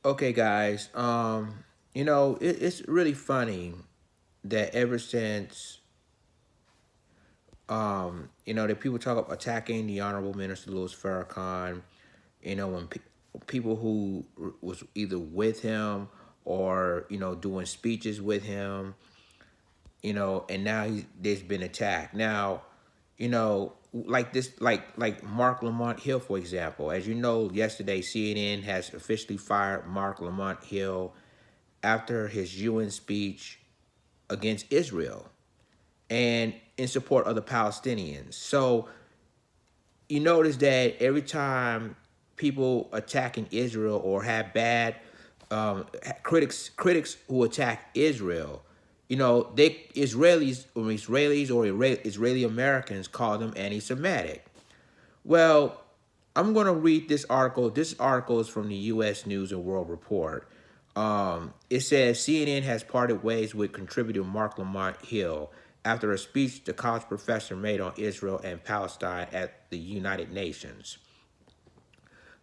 Okay, guys. It's really funny that ever since that people talk about attacking the Honorable Minister Louis Farrakhan, when people who was either with him or doing speeches with him, and now there's been attacked. Now, like this, like Marc Lamont Hill, for example. As you know, yesterday CNN has officially fired Marc Lamont Hill after his UN speech against Israel and in support of the Palestinians. So you notice that every time people attacking Israel or have bad critics who attack Israel, they Israeli Americans call them anti-Semitic. Well, I'm going to read this article. This article is from the U.S. News and World Report. It says CNN has parted ways with contributor Marc Lamont Hill after a speech the college professor made on Israel and Palestine at the United Nations.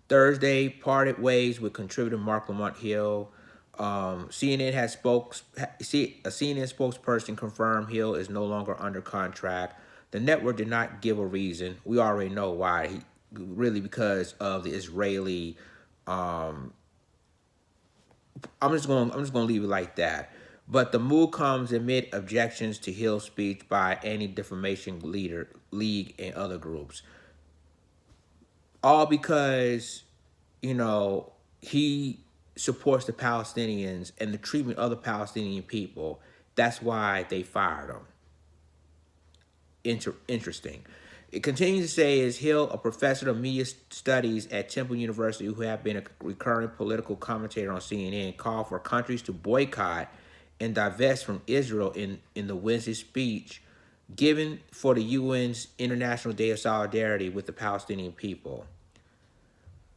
Thursday, parted ways with contributor Marc Lamont Hill. A CNN spokesperson confirmed Hill is no longer under contract. The network did not give a reason. We already know why. Really because of the Israeli. I'm just going to leave it like that. But the move comes amid objections to Hill's speech by Anti-Defamation League and other groups, all because he supports the Palestinians and the treatment of the Palestinian people. That's why they fired him. Interesting. It continues to say, is Hill, a professor of media studies at Temple University who have been a recurring political commentator on CNN, called for countries to boycott and divest from Israel in the Wednesday speech given for the UN's International Day of Solidarity with the Palestinian people.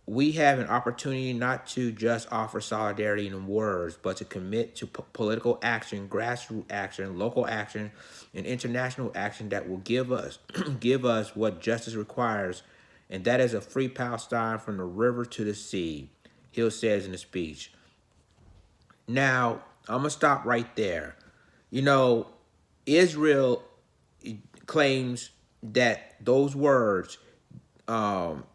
We have an opportunity not to just offer solidarity in words, but to commit to political action, grassroots action, local action, and international action that will give us give us what justice requires, and that is a free Palestine from the river to the sea, Hill says in the speech. Now, I'm gonna stop right there. You know, Israel claims that those words, um,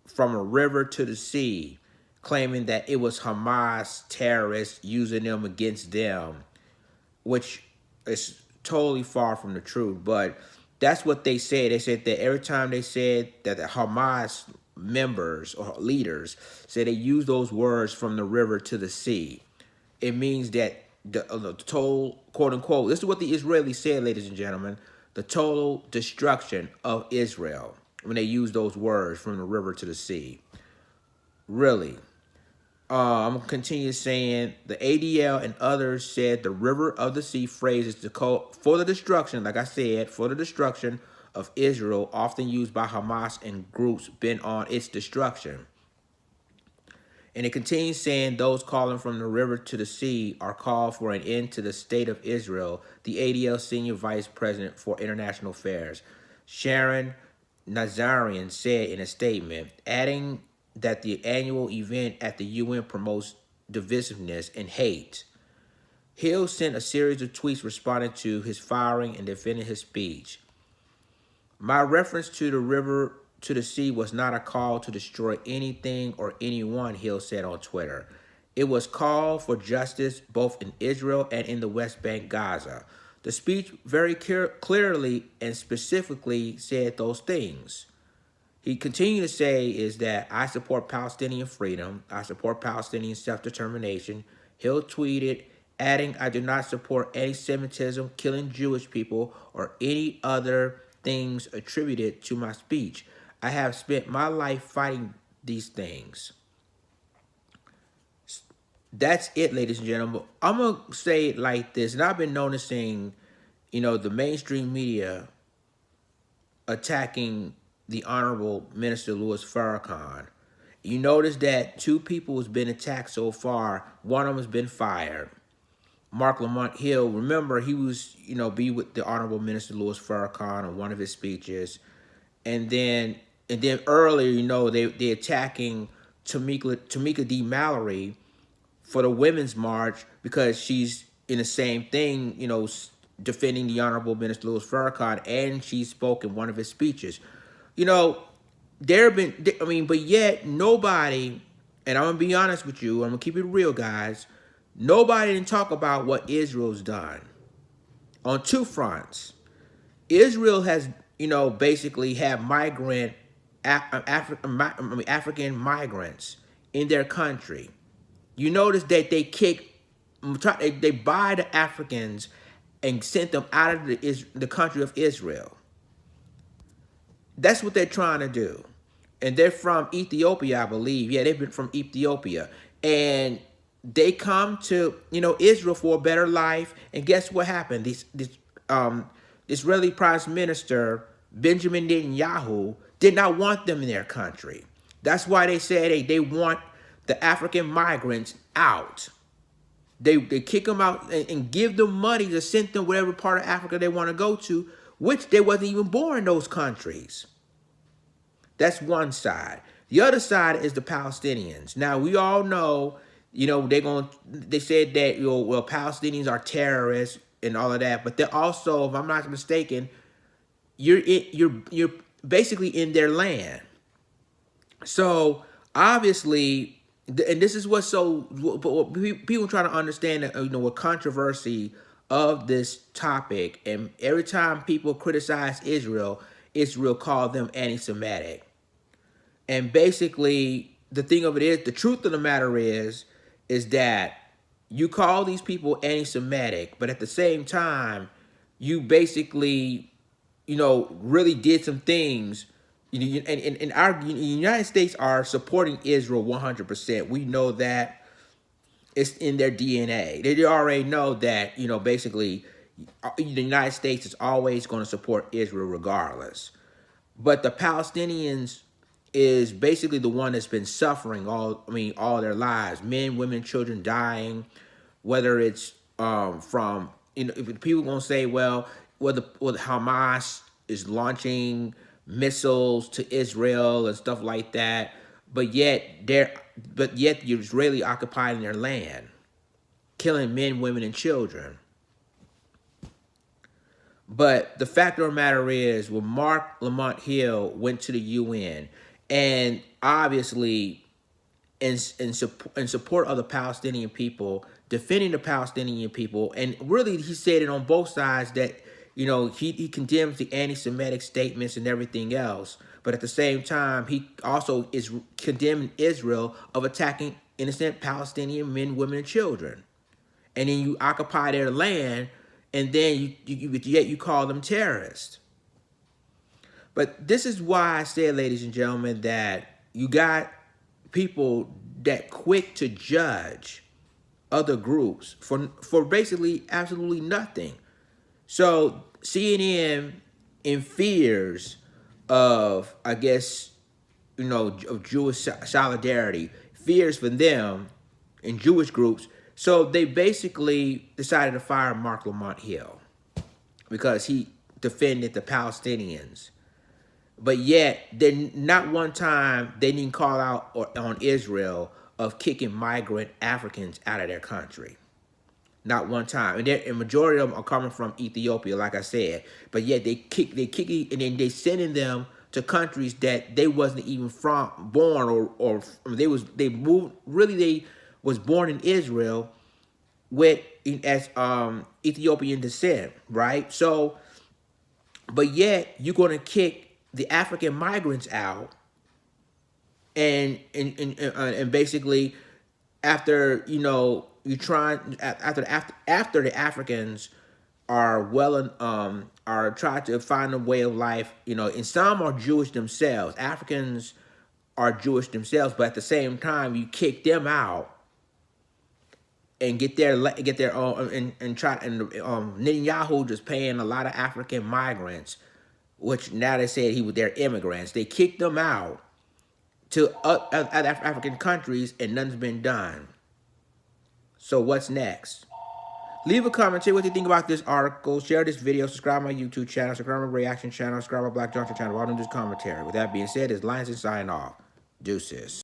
from a river to the sea, claiming that it was Hamas terrorists using them against them, which is totally far from the truth. But that's what they said. They said that every time they said that the Hamas members or leaders said they use those words from the river to the sea, it means that the total, quote unquote, this is what the Israelis said, ladies and gentlemen, the total destruction of Israel when they use those words from the river to the sea. Really. I'm going to continue saying the ADL and others said the river of the sea phrase is the code for the destruction, like I said, for the destruction of Israel, often used by Hamas and groups bent on its destruction. And it continues saying those calling from the river to the sea are called for an end to the state of Israel, the ADL Senior Vice President for International Affairs, Sharon Nazarian, said in a statement, adding that the annual event at the UN promotes divisiveness and hate. Hill sent a series of tweets responding to his firing and defending his speech. My reference to the river to the sea was not a call to destroy anything or anyone, Hill said on Twitter. It was call for justice both in Israel and in the West Bank, Gaza. The speech very clearly and specifically said those things. He continued to say is that I support Palestinian freedom. I support Palestinian self-determination. Hill tweeted, adding, I do not support anti-Semitism, killing Jewish people, or any other things attributed to my speech. I have spent my life fighting these things. That's it, ladies and gentlemen. I'm going to say it like this, and I've been noticing, the mainstream media attacking the Honorable Minister Louis Farrakhan. You notice that two people has been attacked so far. One of them has been fired. Marc Lamont Hill, remember he was, be with the Honorable Minister Louis Farrakhan on one of his speeches. And then earlier, they attacking Tamika D. Mallory for the Women's March because she's in the same thing, defending the Honorable Minister Louis Farrakhan, and she spoke in one of his speeches. You know, there have been, but yet nobody, and I'm going to be honest with you, I'm going to keep it real, guys, nobody didn't talk about what Israel's done on two fronts. Israel has, basically have African migrants in their country. You notice that they buy the Africans and sent them out of the country of Israel. That's what they're trying to do. And they're from Ethiopia, I believe. Yeah, they've been from Ethiopia. And they come to, Israel for a better life. And guess what happened? This Israeli Prime Minister, Benjamin Netanyahu, did not want them in their country. That's why they said they want the African migrants out. They kick them out and give them money to send them whatever part of Africa they want to go to, which they wasn't even born in those countries. That's one side. The other side is the Palestinians. Now we all know, they said that Palestinians are terrorists and all of that, but they're also, if I'm not mistaken, you're basically in their land. So obviously, and this is what's what people try to understand, what controversy of this topic, and every time people criticize Israel called them anti-Semitic. And basically, the thing of it is, the truth of the matter is that you call these people anti-Semitic, but at the same time, you basically, really did some things. And our United States are supporting Israel 100%. We know that it's in their DNA. They already know that, basically, the United States is always going to support Israel regardless. But the Palestinians is basically the one that's been suffering all their lives. Men, women, children dying, whether it's from, people going to say, well, whether Hamas is launching missiles to Israel and stuff like that, but yet the Israeli occupying their land, killing men, women, and children. But the fact of the matter is, when Marc Lamont Hill went to the UN, and obviously in support of the Palestinian people, defending the Palestinian people, and really he said it on both sides that, he condemns the anti-Semitic statements and everything else, but at the same time, he also is condemning Israel of attacking innocent Palestinian men, women, and children. And then you occupy their land, and then yet you call them terrorists. But this is why I said, ladies and gentlemen, that you got people that quick to judge other groups for basically absolutely nothing. So CNN, in fears of, I guess, of Jewish solidarity, fears for them in Jewish groups, so they basically decided to fire Marc Lamont Hill because he defended the Palestinians. But yet, not one time they didn't call out on Israel of kicking migrant Africans out of their country. Not one time. And a majority of them are coming from Ethiopia, like I said. But yet they kick it, and then they sending them to countries that they wasn't even born or they was born in Israel as Ethiopian descent, right? So, but yet you're gonna kick the African migrants out, and basically after after the Africans are trying to find a way of life, and some are Jewish themselves. Africans are Jewish themselves, but at the same time you kick them out and get their own and Netanyahu just paying a lot of African migrants, which now they said they're immigrants. They kicked them out to other African countries, and nothing's been done. So what's next? Leave a comment, say what you think about this article. Share this video. Subscribe to my YouTube channel. Subscribe to my reaction channel. Subscribe to my Black Junction channel. All in this commentary. With that being said, it's Lions and sign off. Deuces.